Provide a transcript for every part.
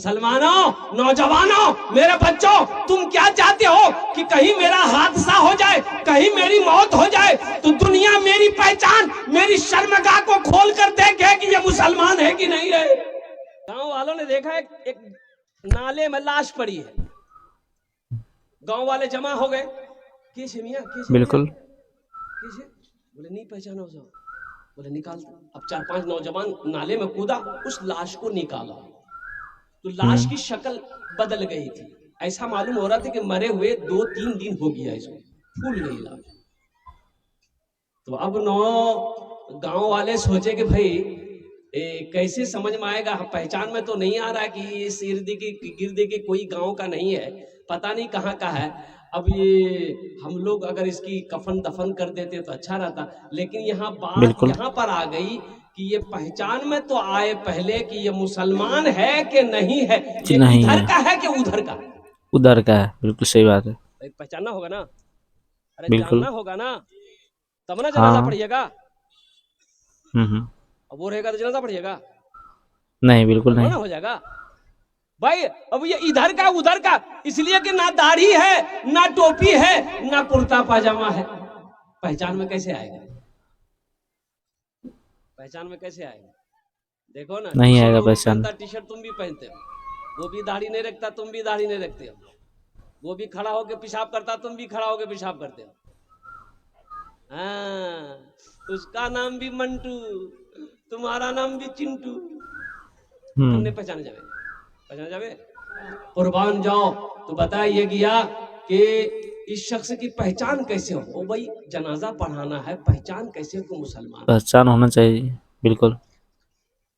मुसलमानों, नौजवानों, मेरे बच्चों, तुम क्या चाहते हो कि कहीं मेरा हादसा हो जाए, कहीं मेरी मौत हो जाए तो दुनिया मेरी पहचान, मेरी शर्मगाह को खोल कर देखे कि ये मुसलमान है कि नहीं है। गांव वालों ने देखा एक नाले में लाश पड़ी है। गांव वाले जमा हो गए, कैसे मियां, कैसे बिल्कुल, कैसे? बोले नहीं पहचाना उसे। बोले निकाल। अब 4-5 नौजवान नाले में कूदा, उस लाश को निकाला तो लाश की शक्ल बदल गई थी। ऐसा मालूम हो रहा था कि मरे हुए 2-3 दिन हो गया, इसको फूल गई लाश। तो अब गांव वाले सोचे कि भाई कैसे समझ में आएगा, पहचान में तो नहीं आ रहा कि इस गिरदे के कोई गांव का नहीं है, पता नहीं कहाँ का है। अब ये हम लोग अगर इसकी कफन दफन कर देते तो अच्छा रहता, लेकिन यहाँ बात बिल्कुल यहाँ पर आ गई कि ये पहचान में तो आए पहले कि ये मुसलमान है कि नहीं है, कि ये नहीं इधर है, का है कि उधर का। उधर का है। बिल्कुल सही बात है। पहचानना होगा ना, अरे बिल्कुल। जानना होगा ना, तब ना जनाजा हाँ। पढ़िएगा। हम्म। अब वो रहेगा तो जनाजा पढ़िएगा, नहीं, बिल्कुल ना नहीं। हो जाएगा भाई। अब ये इधर का उधर का इसलिए कि ना दाढ़ी है, ना टोपी है, ना कुर्ता पाजामा है, पहचान में कैसे आएगा? पहचान में कैसे आएगा? देखो ना, नहीं टी शर्ट आएगा वो भी पहचान। पहनता, टी शर्ट तुम भी पहनते हो, वो भी दाढ़ी नहीं रखता, तुम भी दाढ़ी नहीं रखते हो, वो भी खड़ा होकर पेशाब करता, तुम भी खड़ा होकर पेशाब करते हो। हाँ, उसका नाम भी मंटू, तुम्हारा नाम भी चिंटू, तुमने पहचाने जावे, पहचाने जावे। कुर्बान जाओ। तो बताइए गया कि इस शख्स की पहचान कैसे हो? ओ भाई, जनाजा पढ़ाना है, पहचान कैसे हो मुसलमान? पहचान होना चाहिए। बिल्कुल।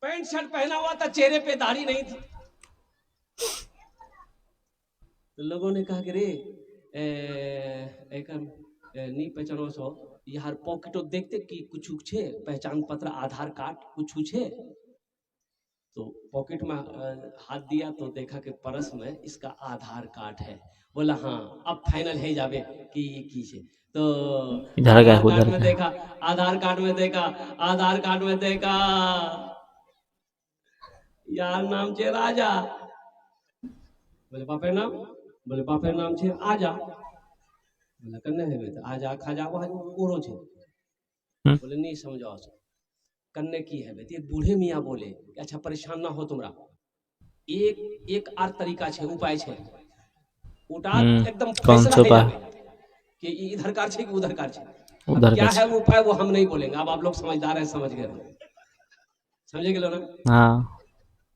पैंट शर्ट पहना हुआ था, चेहरे पे दाढ़ी नहीं थी। तो लोगों ने कहा कि रे नहीं पहचानो सो यार, पॉकेटो देखते कि कुछ छे, पहचान पत्र, आधार कार्ड कुछ छे। तो पॉकेट में हाथ दिया तो देखा कि पर्स में इसका आधार कार्ड है। बोला हाँ, अब फाइनल है जावे कि ये की है। तो इधर का है, आधार कार्ड उधर में का है। देखा, आधार कार्ड में देखा, आधार कार्ड में देखा यार नाम छे राजा। बोले बापे नाम? बोले बापे नाम छे आजा। बोले कन्ने है बेटा, आजा खाजा वहां ओरो छे। बोले नहीं समझाओ सो कन्ने की है बेटी। एक बूढ़े मियाँ बोले अच्छा परेशान ना हो तुमरा, एक आर तरीका छे, उपाय छे। उठा एकदम कौन फैसला है छुपा जावे कि इधर कार छे कि उधर कार छे। अब उधर क्या का? है वो उपाय वो हम नहीं बोलेंगे, अब आप लोग समझदार हैं, समझ गए, समझे गए ना? हाँ।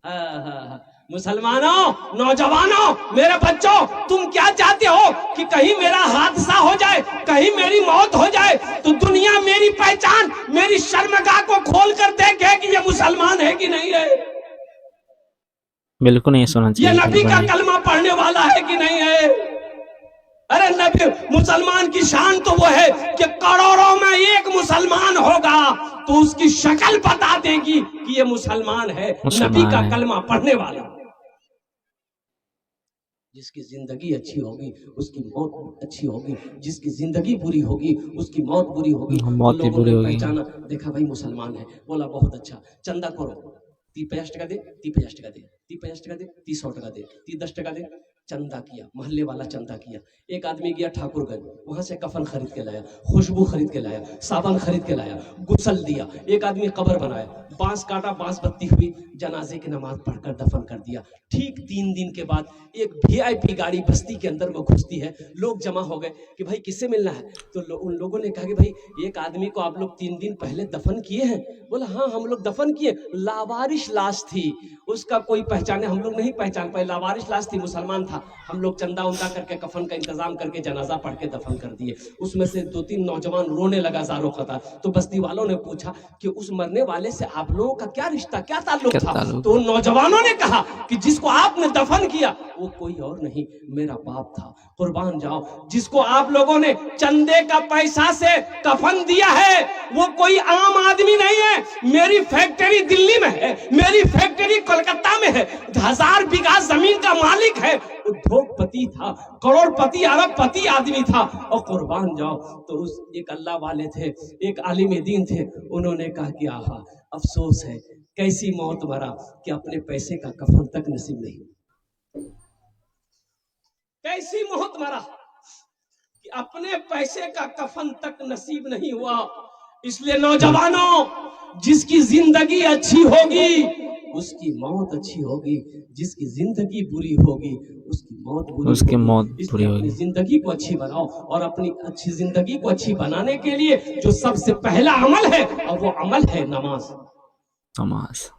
हाँ। मुसलमानों, नौजवानों, मेरे बच्चों, तुम क्या चाहते हो कि कहीं मेरा हादसा हो जाए, कहीं मेरी मौत हो जाए तो दुनिया मेरी पहचान, मेरी शर्मगाह को खोल कर देखे कि ये मुसलमान है कि नहीं है। बिल्कुल नहीं सोना ये चाहिए। नबी बिल्कुल का नहीं। कलमा पढ़ने वाला है कि नहीं है? अरे नबी, मुसलमान की शान तो वो है कि करोड़ों में एक मुसलमान होगा तो उसकी शक्ल बता देगी कि ये मुसलमान है, नबी का मुसलमान है। कलमा पढ़ने वाला। जिसकी जिंदगी अच्छी होगी उसकी मौत अच्छी होगी, जिसकी जिंदगी बुरी होगी उसकी मौत बुरी होगी। तो मौत भी लोगों बुरी ने होगी। पहचाना, देखा भाई मुसलमान है। बोला बहुत अच्छा, चंदा करो, 50 टका दे, 50 टका दे, 50 टका दे, 100 टका दे, 10 टका दे। चंदा किया, मोहल्ले वाला चंदा किया। एक आदमी गया ठाकुरगंज, वहां से कफन खरीद के लाया, खुशबू खरीद के लाया, साबन खरीद के लाया, गुसल दिया। एक आदमी कब्र बनाया, बांस काटा, बांस बत्ती हुई, जनाजे की नमाज पढ़कर दफन कर दिया। ठीक 3 दिन के बाद एक VIP गाड़ी बस्ती के अंदर वो घुसती है। लोग जमा हो गए कि भाई किससे मिलना है? तो उन लोगों ने कहा कि भाई एक आदमी को आप लोग 3 दिन पहले दफन किए हैं। बोला हाँ हम लोग दफन किए, लावारिश लाश थी, उसका कोई पहचाने, हम लोग नहीं पहचान पाए, लावारिश लाश थी, मुसलमान था। हम लोग चंदा उंदा करके कफन का इंतजाम करके जनाजा पढ़ के दफन कर दिए। उसमें से 2-3 नौजवान रोने लगा जारो खता। तो बस्ती वालों ने पूछा कि उस मरने वाले से आप लोगों का क्या रिश्ता, क्या ताल्लुक था? तो उन नौजवानों ने कहा कि जिसको आपने दफन किया वो कोई और नहीं, मेरा बाप था। कुर्बान जाओ, जिसको आप लोगों ने चंदे का पैसा से कफन दिया है वो कोई आम आदमी नहीं है। मेरी फैक्ट्री दिल्ली में है, मेरी फैक्ट्री कोलकाता में है, 1000 बीघा जमीन का मालिक है, उद्योगपति था, करोड़पति अरबपति आदमी था। और कुर्बान जाओ, तो उस एक अल्लाह वाले थे, एक आलिम दीन थे, उन्होंने कहा कि आहा अफसोस है, कैसी मौत मरा कि अपने पैसे का कफन तक नसीब नहीं। कैसी मौत मरा कि अपने पैसे का कफन तक नसीब नहीं हुआ। इसलिए नौजवानों, जिसकी जिंदगी अच्छी होगी उसकी मौत अच्छी होगी, जिसकी जिंदगी बुरी होगी उसकी मौत बुरी उसकी होगी। मौत बुरी इसलिए अपनी होगी। जिंदगी को अच्छी बनाओ, और अपनी अच्छी जिंदगी को अच्छी बनाने के लिए जो सबसे पहला अमल है, और वो अमल है नमाज। नमाज।